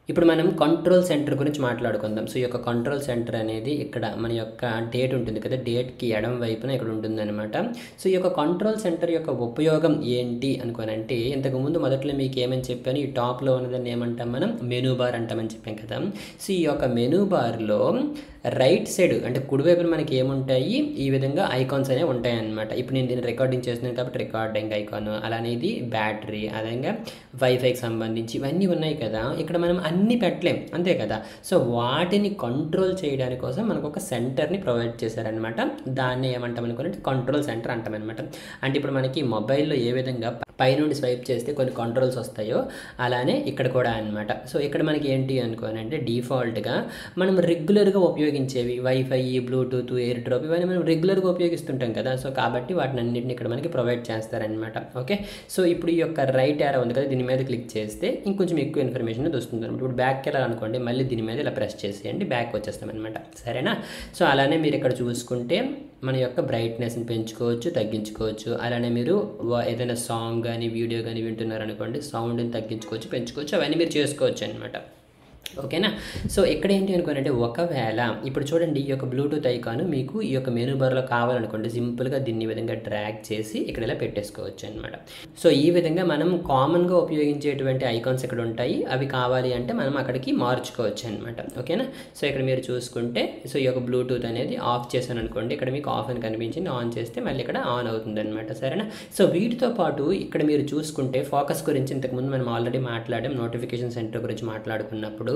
ఇప్పుడు మనం control centre గురించి మాట్లాడుకుందాం. సో, ఈ యొక్క కంట్రోల్ సెంటర్ అనేది ఇక్కడ మన యొక్క డేట్ ఉంటుంది కదా! డేట్‌కి ఎడమ వైపున ఇక్కడ ఉంటుందనమాట. సో, ఈ యొక్క కంట్రోల్ సెంటర్ యొక్క ఉపయోగం ఏంటి అనుకోనంటే, ఇంతకుముందు మొదట్లో మీకేమని చెప్పాను, ఈ టాప్‌లో ఉన్నదాన్ని ఏమంటాం మనం మెనూ బార్ అంటామని చెప్పాం కదా! సో, ఈ యొక్క మెనూ బార్‌లో రైట్ సైడ్ అంటే కుడివైపున మనకి ఏముంటాయి, ఈ విధంగా ఐకాన్స్ అనేవి ఉంటాయన్నమాట. ఇప్పుడు నేను దీన్ని రికార్డింగ్ చేస్తున్నాను కాబట్టి రికార్డింగ్ ఐకాన్, అలానే ఇది బ్యాటరీ, అదేవిధంగా వైఫైకి సంబంధించి ఇవన్నీ ఉన్నాయి కదా! ఇక్కడ మనం అన్నీ పెట్టలేం అంతే కదా! సో, వాటిని కంట్రోల్ చేయడానికి కోసం మనకు ఒక సెంటర్‌ని ప్రొవైడ్ చేశారనమాట. దాన్ని ఏమంటాం అనుకోండి కంట్రోల్ సెంటర్ అంటామనమాట. అంటే ఇప్పుడు మనకి మొబైల్‌లో ఏ విధంగా పైనుండి స్వైప్ చేస్తే కొన్ని కంట్రోల్స్ వస్తాయో అలానే ఇక్కడ కూడా అనమాట. సో, ఇక్కడ మనకి ఏంటి అనుకోనంటే డిఫాల్ట్‌గా మనం రెగ్యులర్‌గా ఉపయోగించేవి వైఫై, బ్లూటూత్, ఎయిర్ డ్రాప్ ఇవన్నీ మనం రెగ్యులర్‌గా ఉపయోగిస్తుంటాం కదా! సో, కాబట్టి వాటిని అన్నింటిని ఇక్కడ మనకి ప్రొవైడ్ చేస్తారనమాట. ఓకే. సో, ఇప్పుడు ఈ యొక్క రైట్ యారో ఉంది కదా! దీని మీద క్లిక్ చేస్తే ఇంకొంచెం ఎక్కువ ఇన్ఫర్మేషన్ అనేది వస్తుంది అనమాట. ఇప్పుడు బ్యాక్‌కి వెళ్ళాలనుకోండి మళ్ళీ దీని మీద ఇలా ప్రెస్ చేసేయండి, బ్యాక్ వచ్చేస్తామన్నమాట. సరేనా? సో, అలానే మీరు ఇక్కడ చూసుకుంటే మన యొక్క బ్రైట్నెస్ని పెంచుకోవచ్చు, తగ్గించుకోవచ్చు. అలానే మీరు ఏదైనా సాంగ్ కానీ వీడియో కానీ వింటున్నారనుకోండి సౌండ్ని తగ్గించుకోవచ్చు, పెంచుకోవచ్చు, అవన్నీ మీరు చేసుకోవచ్చు అనమాట. ఓకేనా? సో, ఇక్కడ ఏంటి అనుకోనంటే ఒకవేళ ఇప్పుడు చూడండి ఈ యొక్క బ్లూటూత్ ఐకాన్ మీకు ఈ యొక్క మెనూ బార్‌లో కావాలనుకోండి సింపుల్‌గా దీన్ని ఈ విధంగా డ్రాగ్ చేసి ఇక్కడ ఇలా పెట్టేసుకోవచ్చు అనమాట. సో, ఈ విధంగా మనం కామన్‌గా ఉపయోగించేటువంటి ఐకాన్స్ ఇక్కడ ఉంటాయి. అవి కావాలి అంటే మనం అక్కడికి మార్చుకోవచ్చు అనమాట. ఓకేనా? సో, ఇక్కడ మీరు చూసుకుంటే సో, ఈ యొక్క బ్లూటూత్ అనేది ఆఫ్ చేశాను అనుకోండి, ఇక్కడ మీకు ఆఫ్ అని కనిపించింది, ఆన్ చేస్తే మళ్ళీ ఇక్కడ ఆన్ అవుతుందన్నమాట. సరేనా? సో, వీటితో పాటు ఇక్కడ మీరు చూసుకుంటే ఫోకస్ గురించి ఇంతకుముందు మనం ఆల్రెడీ మాట్లాడాం, నోటిఫికేషన్ సెంటర్ గురించి మాట్లాడుకున్నప్పుడు.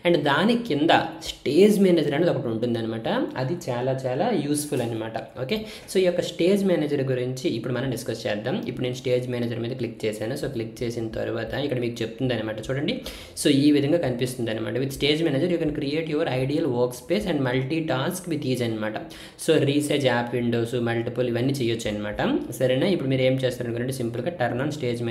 అండ్ దాని కింద స్టేజ్ మేనేజర్ అనేది ఒకటి ఉంటుందన్నమాట. అది చాలా యూస్ఫుల్ అనమాట. ఓకే. సో, ఈ యొక్క స్టేజ్ మేనేజర్ గురించి ఇప్పుడు మనం డిస్కస్ చేద్దాం. ఇప్పుడు నేను స్టేజ్ మేనేజర్ మీద క్లిక్ చేశాను. సో, క్లిక్ చేసిన తర్వాత ఇక్కడ మీకు చెప్తుంది అనమాట. చూడండి. సో, ఈ విధంగా కనిపిస్తుంది అనమాట. With stage manager you can create your ideal work space and multi task with ease అనమాట. So, research app windows multiple ఇవన్నీ చేయొచ్చు అనమాట. సరేనా? ఇప్పుడు మీరు ఏం చేస్తారు అనుకుంటే సింపుల్గా టర్న్ ఆన్ స్టేజ్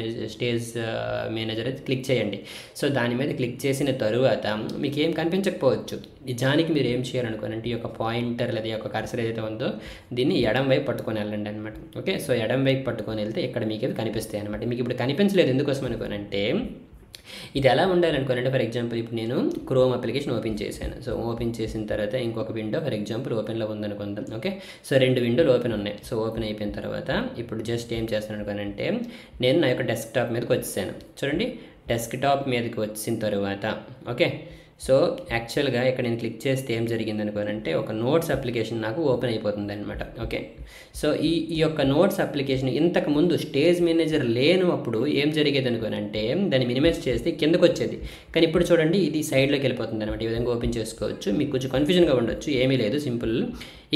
మేనేజర్ అయితే క్లిక్ చేయండి. సో, దాని మీద క్లిక్ చేసిన తరువాత మీకు ఏం కనిపించకపోవచ్చు. నిజానికి మీరు ఏం చేయాలనుకోనంటే ఈ యొక్క పాయింటర్ లేదా ఈ యొక్క కర్సర్ ఏదైతే ఉందో దీన్ని ఎడం వైపు పట్టుకొని వెళ్ళండి అనమాట. ఓకే. సో, ఎడం వైపు పట్టుకొని వెళ్తే ఇక్కడ మీకు ఇవి కనిపిస్తాయి అనమాట. మీకు ఇప్పుడు కనిపించలేదు ఎందుకోసం అనుకోనంటే ఇది ఎలా ఉండాలనుకోనంటే ఫర్ ఎగ్జాంపుల్ ఇప్పుడు నేను క్రోమ్ అప్లికేషన్ ఓపెన్ చేశాను. సో, ఓపెన్ చేసిన తర్వాత ఇంకొక విండో ఫర్ ఎగ్జాంపుల్ ఓపెన్లో ఉందనుకుందాం. ఓకే. సో, 2 విండోలు ఓపెన్ ఉన్నాయి. సో, ఓపెన్ అయిపోయిన తర్వాత ఇప్పుడు జస్ట్ ఏం చేస్తాను అనుకోనంటే నేను నా యొక్క డెస్క్టాప్ మీదకి వచ్చేసాను. చూడండి, డెస్క్టాప్ మీదకి వచ్చిన తర్వాత ఓకే. సో, యాక్చువల్గా ఇక్కడ నేను క్లిక్ చేస్తే ఏం జరిగింది అనుకోనంటే ఒక నోట్స్ అప్లికేషన్ నాకు ఓపెన్ అయిపోతుంది అనమాట. ఓకే. సో, ఈ యొక్క నోట్స్ అప్లికేషన్ ఇంతకుముందు స్టేజ్ మేనేజర్ లేనప్పుడు ఏం జరిగేది అనుకోనంటే దాన్ని మినిమైజ్ చేస్తే కిందకు వచ్చేది. కానీ ఇప్పుడు చూడండి ఇది సైడ్లోకి వెళ్ళిపోతుంది అనమాట. ఈ విధంగా ఓపెన్ చేసుకోవచ్చు. మీకు కొంచెం కన్ఫ్యూజన్గా ఉండొచ్చు, ఏమీ లేదు, సింపుల్.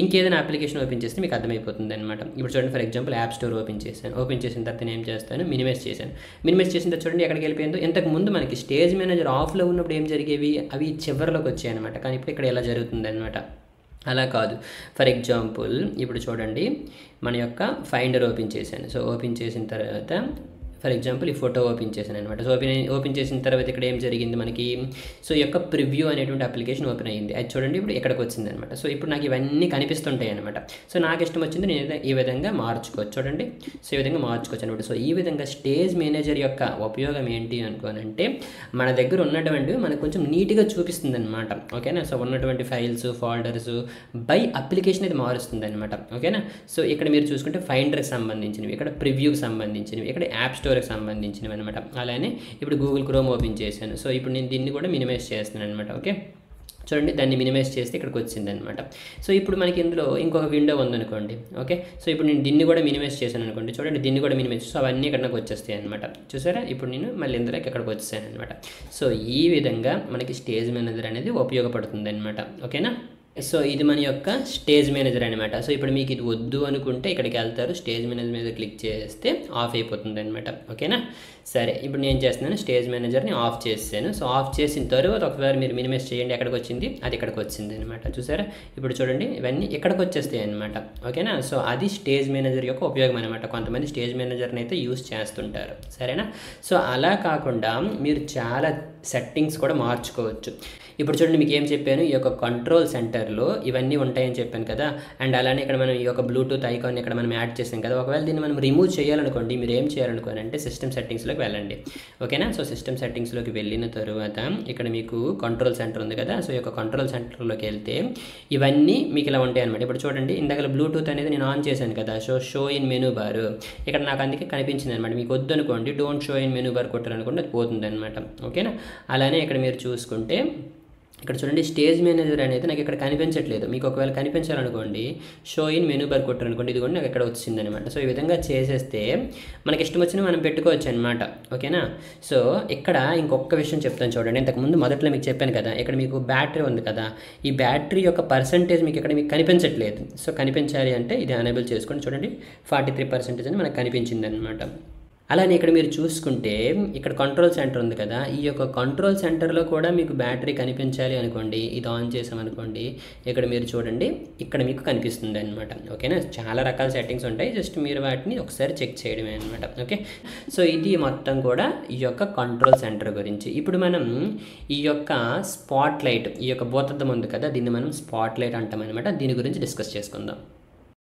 ఇంకేదైనా అప్లికేషన్ ఓపెన్ చేస్తే మీకు అర్థమైపోతుంది అనమాట. ఇప్పుడు చూడండి for example app store open చేశాను. ఓపెన్ చేసిన తర్వాత నేను ఏం చేస్తాను మినిమైజ్ చేశాను. మినిమైజ్ చేసిన తర్వాత చూడండి ఎక్కడికి వెళ్ళిపోయిందో. ఇంతకుముందు మనకి స్టేజ్ మేనేజర్ ఆఫ్లో ఉన్నప్పుడు ఏం జరిగేవి అవి చివరిలోకి వచ్చాయి అనమాట. కానీ ఇప్పుడు ఇక్కడ ఎలా జరుగుతుంది అనమాట. అలా కాదు. ఫర్ ఎగ్జాంపుల్ ఇప్పుడు చూడండి మన యొక్క ఫైండర్ ఓపెన్ చేశాను. సో, ఓపెన్ చేసిన తర్వాత ఫర్ ఎగ్జాంపుల్ ఈ ఫోటో ఓపెన్ చేశాను అనమాట. సో, ఓపెన్ చేసిన తర్వాత ఇక్కడ ఏం జరిగింది మనకి సో, ఈ యొక్క ప్రివ్యూ అనేటువంటి అప్లికేషన్ ఓపెన్ అయ్యింది. అది చూడండి ఇప్పుడు ఇక్కడికి వచ్చింది అనమాట. సో, ఇప్పుడు నాకు ఇవన్నీ కనిపిస్తుంటాయి అనమాట. సో, నాకు ఇష్టం వచ్చింది నేను ఈ విధంగా మార్చుకోవచ్చు. చూడండి. సో, ఈ విధంగా మార్చుకోవచ్చు అనమాట. సో, ఈ విధంగా స్టేజ్ మేనేజర్ యొక్క ఉపయోగం ఏంటి అనుకోనంటే మన దగ్గర ఉన్నటువంటివి మనకు కొంచెం నీట్గా చూపిస్తుంది అనమాట. ఓకేనా? సో, ఉన్నటువంటి ఫైల్స్ ఫోల్డర్స్ బై అప్లికేషన్ ఇది మారుస్తుంది అనమాట. ఓకేనా? సో, ఇక్కడ మీరు చూసుకుంటే ఫైండర్కి సంబంధించినవి, ఇక్కడ ప్రివ్యూకి సంబంధించినవి, ఇక్కడ యాప్ స్టోర్కి సంబంధించినవి అనమాట. అలానే ఇప్పుడు గూగుల్ క్రోమ్ ఓపెన్ చేశాను. సో, ఇప్పుడు నేను దీన్ని కూడా మినిమైజ్ చేస్తున్నాను అనమాట. ఓకే. చూడండి దాన్ని మినిమైజ్ చేస్తే ఇక్కడికి వచ్చింది అనమాట. సో, ఇప్పుడు మనకి ఇందులో ఇంకొక విండో ఉందనుకోండి. ఓకే. సో, ఇప్పుడు నేను దీన్ని కూడా మినిమైజ్ చేశాను అనుకోండి. చూడండి దీన్ని కూడా మినిమైజ్. సో, అవన్నీ ఇక్కడ నాకు వచ్చేస్తాయి అనమాట. చూసారా? ఇప్పుడు నేను మళ్ళీ ఇందులోకి ఇక్కడికి వచ్చేసాను అనమాట. సో, ఈ విధంగా మనకి స్టేజ్ మేనేజర్ అనేది ఉపయోగపడుతుంది అనమాట. ఓకేనా? సో, ఇది మన యొక్క స్టేజ్ మేనేజర్ అనమాట. సో, ఇప్పుడు మీకు ఇది వద్దు అనుకుంటే ఇక్కడికి వెళ్తారు, స్టేజ్ మేనేజర్ మీద క్లిక్ చేస్తే ఆఫ్ అయిపోతుంది అనమాట. ఓకేనా? సరే, ఇప్పుడు నేను చేస్తున్నాను స్టేజ్ మేనేజర్ని ఆఫ్ చేసాను. సో, ఆఫ్ చేసిన తర్వాత ఒకసారి మీరు మినిమైజ్ చేయండి, ఎక్కడికి వచ్చింది అది ఇక్కడికి వచ్చింది అనమాట. చూసారా? ఇప్పుడు చూడండి ఇవన్నీ ఇక్కడికి వచ్చేస్తాయి అనమాట. ఓకేనా? సో, అది స్టేజ్ మేనేజర్ యొక్క ఉపయోగం అనమాట. కొంతమంది స్టేజ్ మేనేజర్ని అయితే యూస్ చేస్తుంటారు. సరేనా? సో, అలా కాకుండా మీరు చాలా సెట్టింగ్స్ కూడా మార్చుకోవచ్చు. ఇప్పుడు చూడండి మీకు ఏం చెప్పాను ఈ యొక్క కంట్రోల్ సెంటర్లో ఇవన్నీ ఉంటాయని చెప్పాను కదా. అండ్ అలానే ఇక్కడ మనం ఈ యొక్క బ్లూటూత్ ఐకాన్ ఇక్కడ మనం యాడ్ చేసాం కదా. ఒకవేళ దీన్ని మనం రిమూవ్ చేయాలనుకోండి మీరు ఏం చేయాలనుకోనంటే సిస్టమ్ సెట్టింగ్స్లో సెట్టింగ్స్లోకి వెళ్ళండి. ఓకేనా. సో సిస్టమ్ సెట్టింగ్స్లోకి వెళ్ళిన తర్వాత ఇక్కడ మీకు కంట్రోల్ సెంటర్ ఉంది కదా. సో ఈ యొక్క కంట్రోల్ సెంటర్లోకి వెళ్తే ఇవన్నీ మీకు ఇలా ఉంటాయి అనమాట. ఇప్పుడు చూడండి, ఇందాక బ్లూటూత్ అనేది నేను ఆన్ చేశాను కదా. షో ఇన్ మెనూ బార్ ఇక్కడ నాకు అందుకే కనిపించింది అనమాట. మీకు వద్దు అనుకోండి, don't show in menu bar కొట్టారనుకోండి అది పోతుంది అనమాట. ఓకేనా. అలానే ఇక్కడ మీరు చూసుకుంటే ఇక్కడ చూడండి, స్టేజ్ మేనేజర్ అనేది నాకు ఇక్కడ కనిపించట్లేదు. మీకు ఒకవేళ కనిపించాలనుకోండి, షో ఇన్ మెనూ బార్ కొట్టారనుకోండి, ఇది కూడా నాకు ఇక్కడ వచ్చింది అనమాట. సో ఈ విధంగా చేసేస్తే మనకి ఇష్టం వచ్చినా మనం పెట్టుకోవచ్చు అనమాట. ఓకేనా. సో ఇక్కడ ఇంకొక విషయం చెప్తాను చూడండి. ఇంతకుముందు మొదట్లో మీకు చెప్పాను కదా, ఇక్కడ మీకు బ్యాటరీ ఉంది కదా, ఈ బ్యాటరీ యొక్క పర్సంటేజ్ మీకు ఇక్కడ మీకు కనిపించట్లేదు. సో కనిపించాలి అంటే ఇది ఎనేబుల్ చేసుకోండి. చూడండి 43% అని మనకు కనిపించింది అనమాట. అలానే ఇక్కడ మీరు చూసుకుంటే ఇక్కడ కంట్రోల్ సెంటర్ ఉంది కదా, ఈ యొక్క కంట్రోల్ సెంటర్లో కూడా మీకు బ్యాటరీ కనిపించాలి అనుకోండి, ఇది ఆన్ చేసామనుకోండి, ఇక్కడ మీరు చూడండి ఇక్కడ మీకు కనిపిస్తుంది అనమాట. ఓకేనా. చాలా రకాల సెట్టింగ్స్ ఉంటాయి, జస్ట్ మీరు వాటిని ఒకసారి చెక్ చేయడమే అనమాట. ఓకే. సో ఇది మొత్తం కూడా ఈ యొక్క కంట్రోల్ సెంటర్ గురించి. ఇప్పుడు మనం ఈ యొక్క స్పాట్ లైట్, ఈ యొక్క భూతద్దం ఉంది కదా, దీన్ని మనం స్పాట్ లైట్ అంటాం అనమాట. దీని గురించి డిస్కస్ చేసుకుందాం.